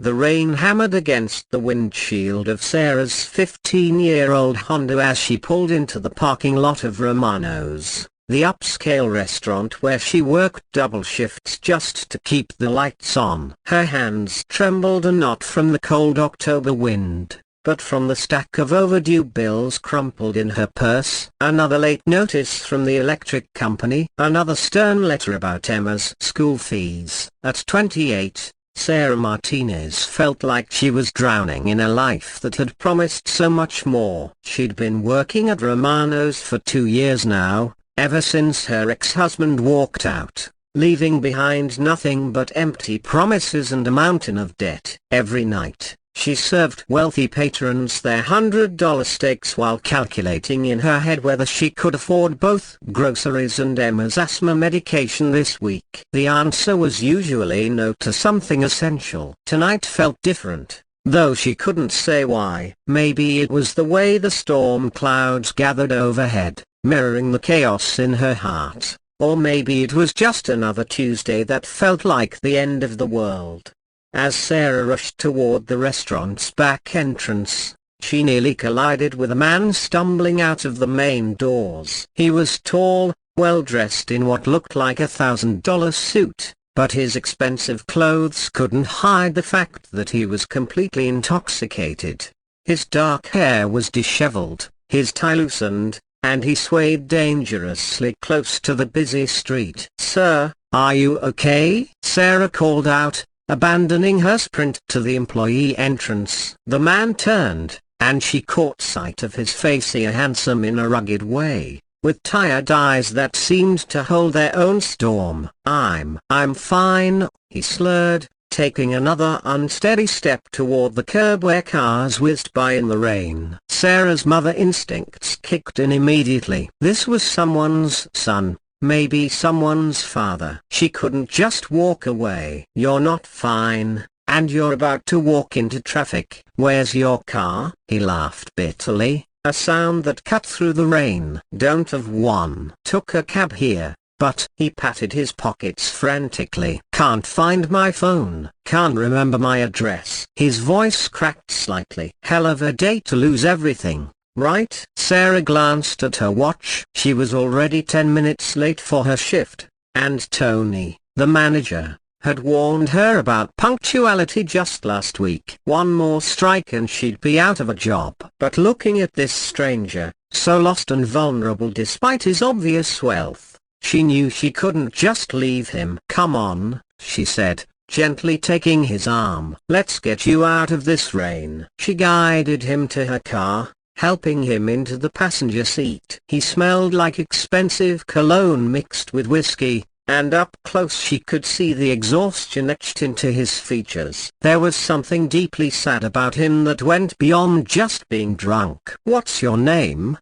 The rain hammered against the windshield of Sarah's 15-year-old Honda as she pulled into the parking lot of Romano's, the upscale restaurant where she worked double shifts just to keep the lights on. Her hands trembled, and not from the cold October wind, but from the stack of overdue bills crumpled in her purse. Another late notice from the electric company. Another stern letter about Emma's school fees. At 28, Sarah Martinez felt like she was drowning in a life that had promised so much more. She'd been working at Romano's for 2 years now, ever since her ex-husband walked out, leaving behind nothing but empty promises and a mountain of debt. Every night, she served wealthy patrons their $100 steaks while calculating in her head whether she could afford both groceries and Emma's asthma medication this week. The answer was usually no to something essential. Tonight felt different, though she couldn't say why. Maybe it was the way the storm clouds gathered overhead, mirroring the chaos in her heart, or maybe it was just another Tuesday that felt like the end of the world. As Sarah rushed toward the restaurant's back entrance, she nearly collided with a man stumbling out of the main doors. He was tall, well-dressed in what looked like a $1,000 suit, but his expensive clothes couldn't hide the fact that he was completely intoxicated. His dark hair was disheveled, his tie loosened, and he swayed dangerously close to the busy street. "Sir, are you okay?" Sarah called out, abandoning her sprint to the employee entrance. The man turned, and she caught sight of his face, handsome in a rugged way, with tired eyes that seemed to hold their own storm. I'm fine," he slurred, taking another unsteady step toward the curb where cars whizzed by in the rain. Sarah's mother instincts kicked in immediately. This was someone's son. Maybe someone's father. She couldn't just walk away. "You're not fine, and you're about to walk into traffic. Where's your car?" He laughed bitterly, a sound that cut through the rain. "Don't have one. Took a cab here, but..." He patted his pockets frantically. "Can't find my phone. Can't remember my address." His voice cracked slightly. "Hell of a day to lose everything, right?" Sarah glanced at her watch. She was already 10 minutes late for her shift, and Tony, the manager, had warned her about punctuality just last week. One more strike and she'd be out of a job. But looking at this stranger, so lost and vulnerable despite his obvious wealth, she knew she couldn't just leave him. "Come on," she said, gently taking his arm. "Let's get you out of this rain." She guided him to her car, helping him into the passenger seat. He smelled like expensive cologne mixed with whiskey, and up close she could see the exhaustion etched into his features. There was something deeply sad about him that went beyond just being drunk. "What's your name?"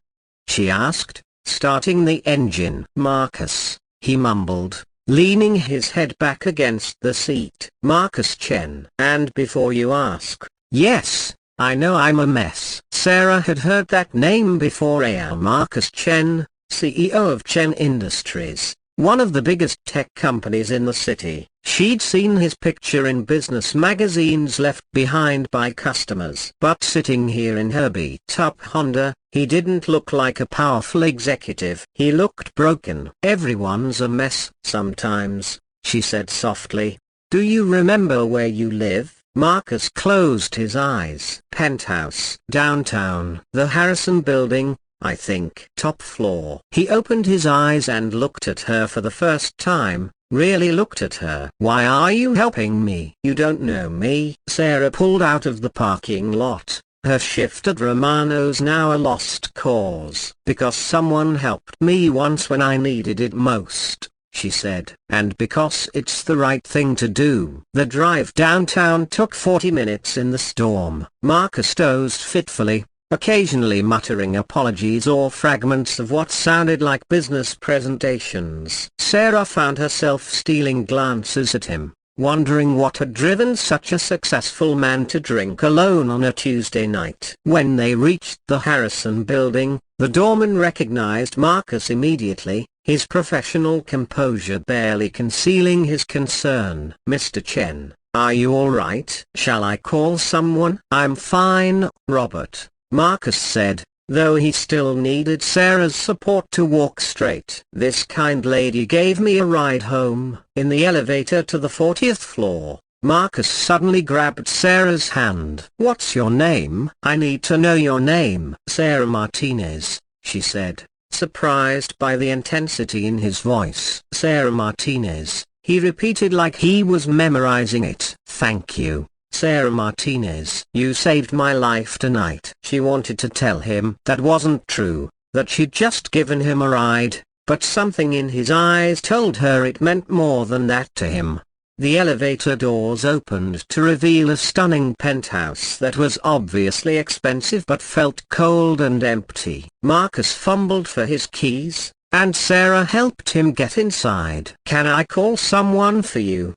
she asked, starting the engine. "Marcus," he mumbled, leaning his head back against the seat. "Marcus Chen. And before you ask, yes, I know I'm a mess." Sarah had heard that name before. Marcus Chen, CEO of Chen Industries, one of the biggest tech companies in the city. She'd seen his picture in business magazines left behind by customers. But sitting here in her beat-up Honda, he didn't look like a powerful executive. He looked broken. "Everyone's a mess sometimes," she said softly. "Do you remember where you live?" Marcus closed his eyes. "Penthouse. Downtown. The Harrison Building, I think. Top floor." He opened his eyes and looked at her for the first time, really looked at her. "Why are you helping me?" "You don't know me." Sarah pulled out of the parking lot, her shift at Romano's now a lost cause. "Because someone helped me once when I needed it most," she said. "And because it's the right thing to do." The drive downtown took 40 minutes in the storm. Marcus dozed fitfully, occasionally muttering apologies or fragments of what sounded like business presentations. Sarah found herself stealing glances at him, wondering what had driven such a successful man to drink alone on a Tuesday night. When they reached the Harrison Building, the doorman recognized Marcus immediately, his professional composure barely concealing his concern. "Mr. Chen, Are you alright? Shall I call someone? I'm fine, Robert, Marcus said, though he still needed Sarah's support to walk straight. This kind lady gave me a ride home. In the elevator to the 40th floor, Marcus suddenly grabbed Sarah's hand. What's your name? I need to know your name. Sarah Martinez, she said, surprised by the intensity in his voice. Sarah Martinez, he repeated like he was memorizing it. Thank you, Sarah Martinez. You saved my life tonight. She wanted to tell him that wasn't true, that she'd just given him a ride, but something in his eyes told her it meant more than that to him. The elevator doors opened to reveal a stunning penthouse that was obviously expensive but felt cold and empty. Marcus fumbled for his keys, and Sarah helped him get inside. Can I call someone for you?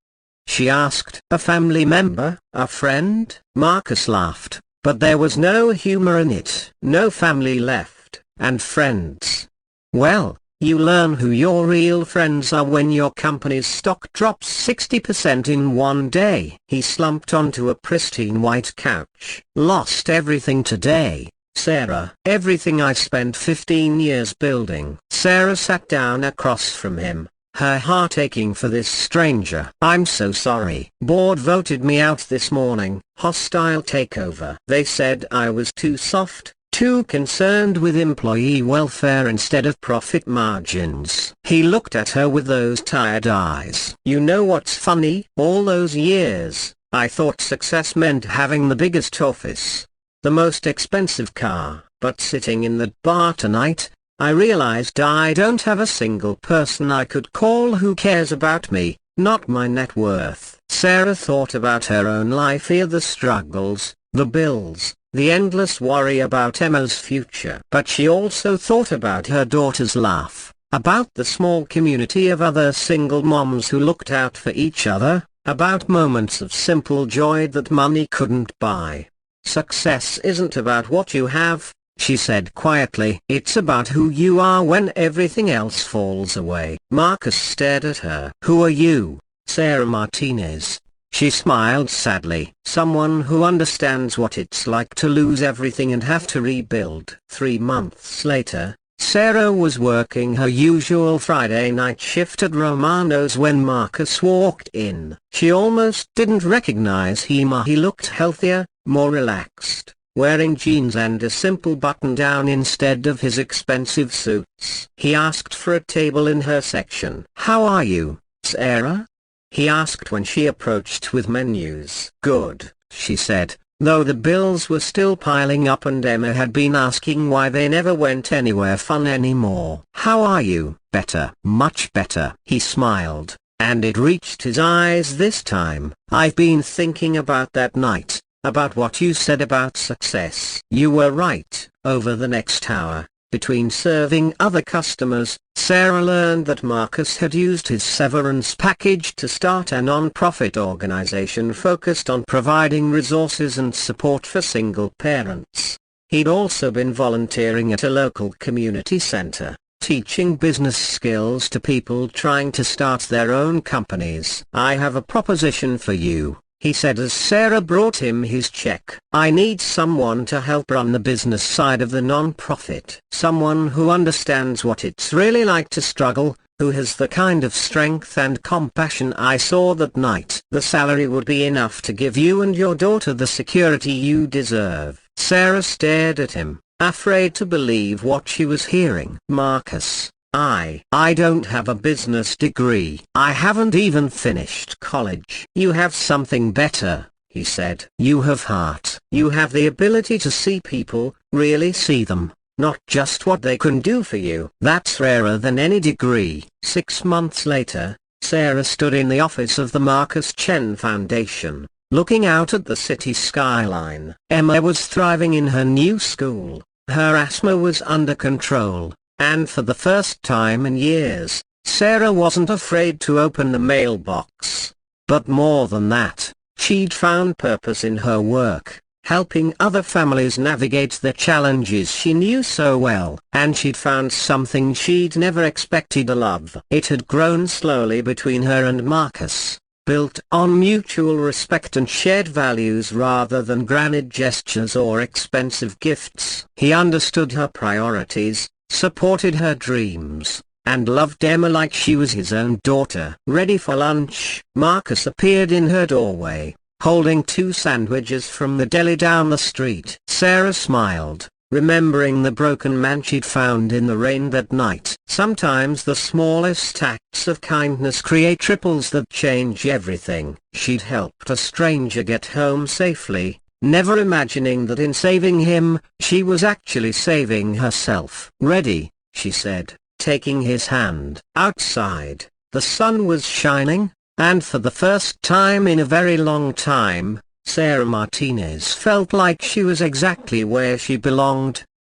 She asked. A family member? A friend? Marcus laughed, but there was no humor in it. No family left, and friends. Well, you learn who your real friends are when your company's stock drops 60% in one day. He slumped onto a pristine white couch. Lost everything today, Sarah. Everything I spent 15 years building. Sarah sat down across from him, her heart aching for this stranger. I'm so sorry. Board voted me out this morning. Hostile takeover. They said I was too soft, too concerned with employee welfare instead of profit margins. He looked at her with those tired eyes. You know what's funny? All those years, I thought success meant having the biggest office, the most expensive car, but sitting in that bar tonight, I realized I don't have a single person I could call who cares about me, not my net worth. Sarah thought about her own life here, the struggles, the bills, the endless worry about Emma's future. But she also thought about her daughter's laugh, about the small community of other single moms who looked out for each other, about moments of simple joy that money couldn't buy. Success isn't about what you have, she said quietly. It's about who you are when everything else falls away. Marcus stared at her. Who are you, Sarah Martinez? She smiled sadly. Someone who understands what it's like to lose everything and have to rebuild. 3 months later, Sarah was working her usual Friday night shift at Romano's when Marcus walked in. She almost didn't recognize him. He looked healthier, more relaxed, wearing jeans and a simple button-down instead of his expensive suits. He asked for a table in her section. How are you, Sarah? He asked when she approached with menus. Good, she said, though the bills were still piling up and Emma had been asking why they never went anywhere fun anymore. How are you? Better. Much better. He smiled, and it reached his eyes this time. I've been thinking about that night, about what you said about success. You were right. Over the next hour, between serving other customers, Sarah learned that Marcus had used his severance package to start a non-profit organization focused on providing resources and support for single parents. He'd also been volunteering at a local community center, teaching business skills to people trying to start their own companies. I have a proposition for you, he said as Sarah brought him his check. I need someone to help run the business side of the non-profit. Someone who understands what it's really like to struggle, who has the kind of strength and compassion I saw that night. The salary would be enough to give you and your daughter the security you deserve. Sarah stared at him, afraid to believe what she was hearing. Marcus, I don't have a business degree. I haven't even finished college. You have something better, he said. You have heart. You have the ability to see people, really see them, not just what they can do for you. That's rarer than any degree. 6 months later, Sarah stood in the office of the Marcus Chen Foundation, looking out at the city skyline. Emma was thriving in her new school. Her asthma was under control. And for the first time in years, Sarah wasn't afraid to open the mailbox. But more than that, she'd found purpose in her work, helping other families navigate the challenges she knew so well. And she'd found something she'd never expected: a love. It had grown slowly between her and Marcus, built on mutual respect and shared values rather than grand gestures or expensive gifts. He understood her priorities, supported her dreams, and loved Emma like she was his own daughter. Ready for lunch, Marcus appeared in her doorway, holding 2 sandwiches from the deli down the street. Sarah smiled, remembering the broken man she'd found in the rain that night. Sometimes the smallest acts of kindness create ripples that change everything. She'd helped a stranger get home safely, never imagining that in saving him, she was actually saving herself. "Ready," she said, taking his hand. Outside, the sun was shining, and for the first time in a very long time, Sarah Martinez felt like she was exactly where she belonged,